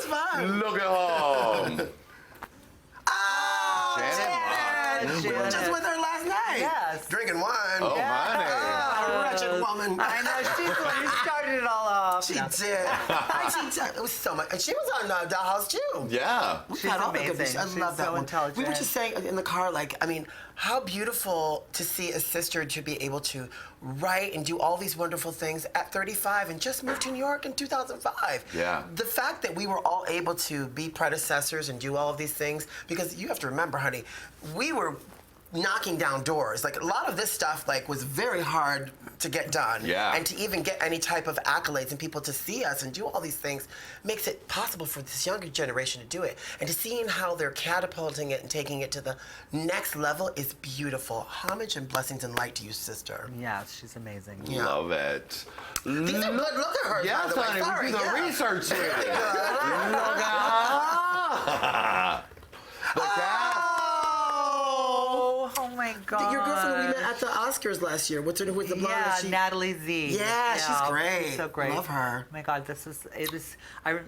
fun. Look at home. Oh, Janet. We were just with her last night. Yes. Drinking wine. Oh, honey. Oh, wretched woman. I know, she's the one who started it all off. She did. It was so much. And she was on Dollhouse too. Yeah. We She's had all the good amazing. I She's love that so one. intelligent. We were just saying in the car, like, I mean, how beautiful to see a sister to be able to write and do all these wonderful things at 35 and just moved to New York in 2005. Yeah. The fact that we were all able to be predecessors and do all of these things, because you have to remember, honey, we were knocking down doors. Like, a lot of this stuff, like, was very hard to get done. Yeah. And to even get any type of accolades and people to see us and do all these things makes it possible for this younger generation to do it. And to seeing how they're catapulting it and taking it to the next level is beautiful. Homage and blessings and light to you, sister. Yeah, she's amazing. Yeah. Love it. These are good. Look at her. Yes, by the way. honey, Sorry, we do the yeah. research here. Really good. Look at the cat. Oh my God. Your girlfriend we met at the Oscars last year. What's her name? Who's the blonde? Yeah, Natalie Z. Yeah, she's great. She's so great. Love her. Oh my God,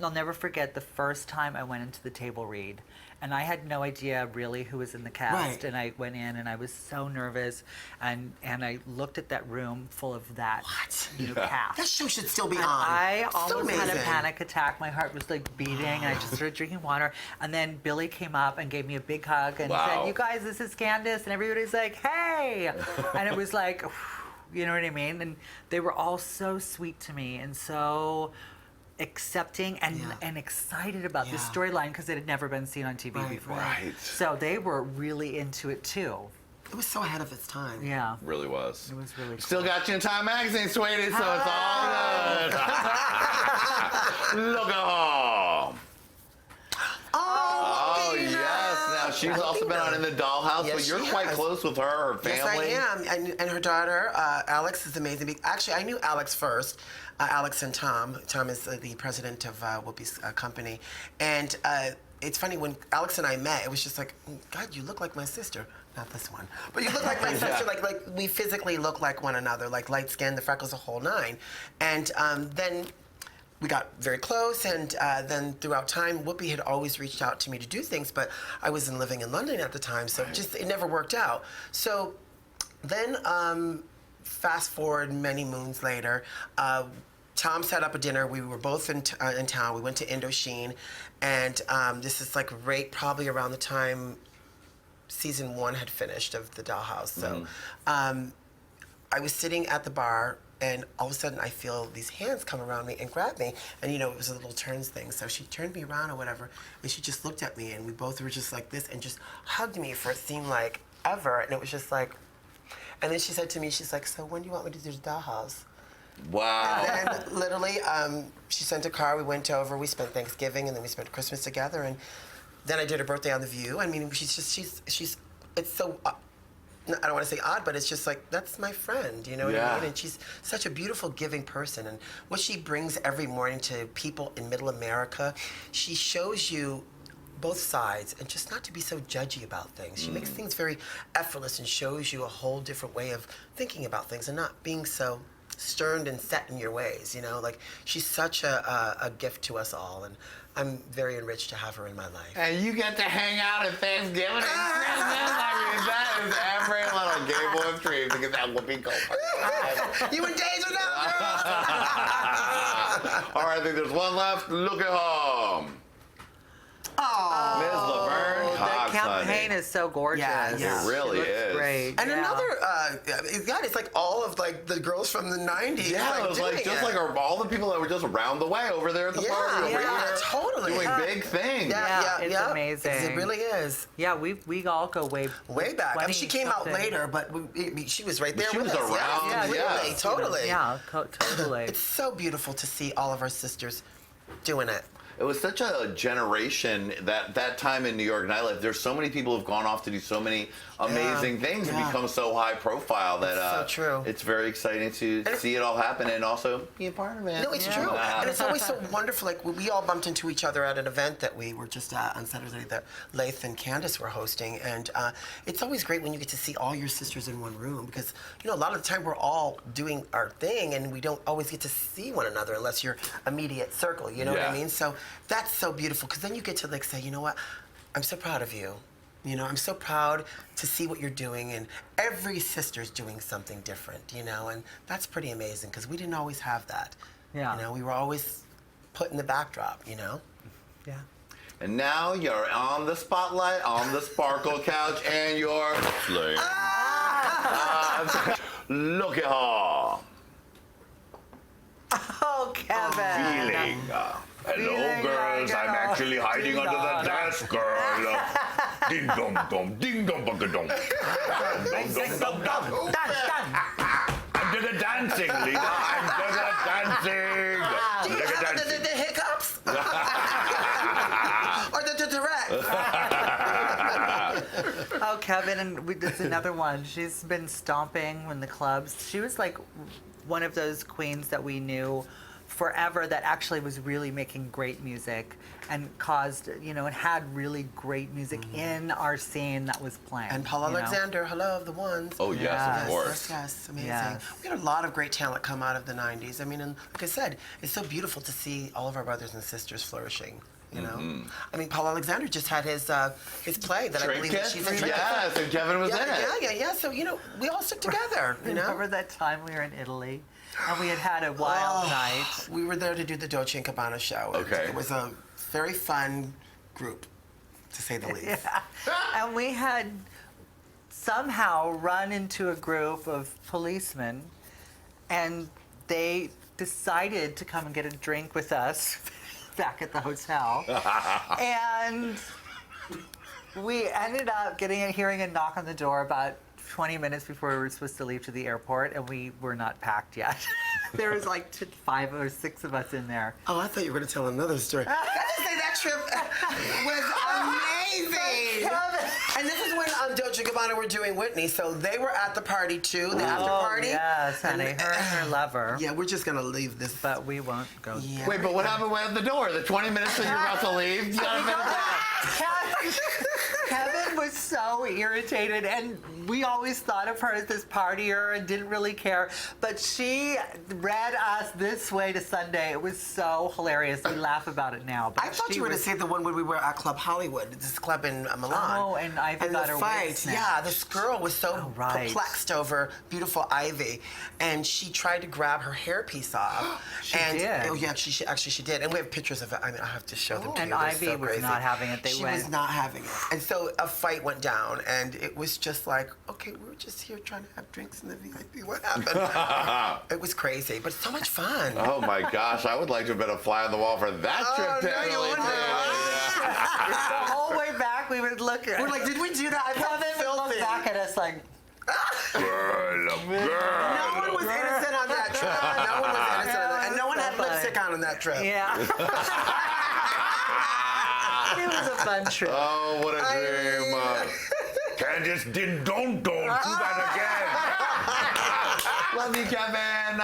I'll never forget the first time I went into the table read. And I had no idea really who was in the cast. Right. And I went in and I was so nervous. And I looked at that room full of that cast. That show should still be And on. I So almost had a amazing. panic attack. My heart was like beating, and I just started drinking water. And then Billy came up and gave me a big hug and Wow. said, "You guys, this is Candis," and everybody's like, "Hey!" And it was like, you know what I mean? And they were all so sweet to me and so accepting and excited about this Yeah. storyline because it had never been seen on TV Right, before. right. So they were really into it too. It was so ahead of its time. Yeah. Really was. It was really cool. Still got you in Time Magazine, sweetie, so it's all good. Look at home. Oh, Athena. yes. Now, she's also been on In the Dollhouse, Yes, but you're she quite has. close with her family. Yes, I am. And her daughter, Alex, is amazing. Actually, I knew Alex first. Alex and Tom. Tom is the president of Whoopi's company. And it's funny, when Alex and I met, it was just like, God, you look like my sister. Not this one. But you look like my sister. Like we physically look like one another, like light skin, the freckles, the whole nine. And then we got very close, and then throughout time, Whoopi had always reached out to me to do things, but I was living in London at the time, so it never worked out. So then, fast forward many moons later, Tom set up a dinner. We were both in town. We went to Indochine, and this is like right probably around the time season 1 had finished of The Dollhouse. So I was sitting at the bar, and all of a sudden I feel these hands come around me and grab me. And it was a little turns thing. So she turned me around or whatever, and she just looked at me, and we both were just like this and just hugged me for it seemed like ever. And it was just like, and then she said to me, she's like, "So when do you want me to do The Dollhouse?" Wow. And then literally, she sent a car, we went over, we spent Thanksgiving, and then we spent Christmas together, and then I did her birthday on The View. I mean, she's it's so, I don't want to say odd, but it's just like, that's my friend, you know what I mean? And she's such a beautiful, giving person, and what she brings every morning to people in Middle America, she shows you both sides, and just not to be so judgy about things. She makes things very effortless and shows you a whole different way of thinking about things and not being so stern and set in your ways, like she's such a gift to us all, and I'm very enriched to have her in my life. And you get to hang out at Thanksgiving and Christmas. I mean, that is every little gay boy's dream to get that Whoopi Goldberg. You in danger now, girl? All right, I think there's one left. Look at home. Oh, Ms. Laverne Cox, The campaign honey. is so gorgeous. Yeah, yeah. It really She looks is. great. and yeah. another, God, it's like all of like the girls from the '90s. Yeah, it was like just like all the people that were just around the way over there at the party over here, totally. doing big things. it's amazing. It really is. Yeah, we all go way Back. I mean, she came out 20-something. later, but she was right there She with was us. around, Yeah, yeah. really, totally. Yeah, totally. It's so beautiful to see all of our sisters doing it. It was such a generation that time in New York nightlife. There's so many people who've gone off to do so many amazing things and become so high profile that so true. It's very exciting to see it all happen and also be a part of it. No, it's true. And it's always so wonderful. Like, we all bumped into each other at an event that we were just on Saturday that Laith and Candis were hosting. And it's always great when you get to see all your sisters in one room because, a lot of the time we're all doing our thing and we don't always get to see one another unless you're immediate circle, you know what I mean? So that's so beautiful because then you get to like say, you know what, I'm so proud of you. You know, I'm so proud to see what you're doing, and every sister's doing something different, you know, and that's pretty amazing because we didn't always have that. Yeah. You know, we were always put in the backdrop, you know? Yeah. And now you're on the spotlight, on the sparkle couch, and you're slaying. Look at her. Oh, Kevin. Feeling. Hello, Feeling girls. like I'm a actually hiding under the desk, girl. Ding dong dong, ding dong bugga dong. Dong dong dong dong. I'm doing a dancing, Lena. I'm doing a dancing. Do you have the hiccups? Or the direct? Oh, Kevin, and there's another one. She's been stomping in the clubs. She was like one of those queens that we knew forever that actually was really making great music and caused, you know, and had really great music in our scene that was playing. And Paul you know? Alexander, hello, the ones. Oh, yes, Yes. of course. Yes, amazing. Yes. We had a lot of great talent come out of the 90s. I mean, and like I said, it's so beautiful to see all of our brothers and sisters flourishing. You know, I mean, Paul Alexander just had his play that I believe that Trinket? she's in. Yes, and Kevin was in it. Yeah. So you know, we all stuck together. You know, Remember that time we were in Italy and we had a wild night? we were there to do the Dolce and Gabbana show. Okay. It was a very fun group, to say the least. And we had somehow run into a group of policemen, and they decided to come and get a drink with us back at the hotel. And we ended up hearing a knock on the door about 20 minutes before we were supposed to leave to the airport, and we were not packed yet. There was like 5 or 6 of us in there. Oh, I thought you were going to tell another story. I just say that trip was amazing. And this is when Dolce & Gabbana were doing Whitney, so they were at the party too, the after party. Yes, honey, And- her and her lover. Yeah, we're just going to leave this. But we won't go. Yeah. Wait, but what happened at the door? The 20 minutes that you're about to leave? You gotta finish that. Kevin was so irritated, and we always thought of her as this partier and didn't really care. But she read us This Way to Sunday. It was so hilarious. We laugh about it now. But I thought she you were going was- to say the one where we were at Club Hollywood, this club in Milan. Oh, and Ivy and got the her fight. wig snapped. Yeah, this girl was so Oh, right. perplexed over beautiful Ivy, and she tried to grab her hairpiece off. She and, did. Oh yeah, she did, and we have pictures of it. I mean, I have to show them to And you. They're Ivy so was crazy. not having it. She They was went- not having it, and so a fight went down, and it was just like, okay, we were just here trying to have drinks in the VIP. What happened? It was crazy, but so much fun. Oh my gosh, I would like to have been a fly on the wall for that trip to no, you Italy. wouldn't. The whole way back, we would look at We're like, did we do that? I felt Kevin would look filthy. back at us like, Girl, No one was innocent on that trip. No one was innocent on that. And no one had lipstick on that trip. yeah. It was a fun trip. Oh, what a dream. Candis, ding dong dong. Do that again. Love you, Kevin.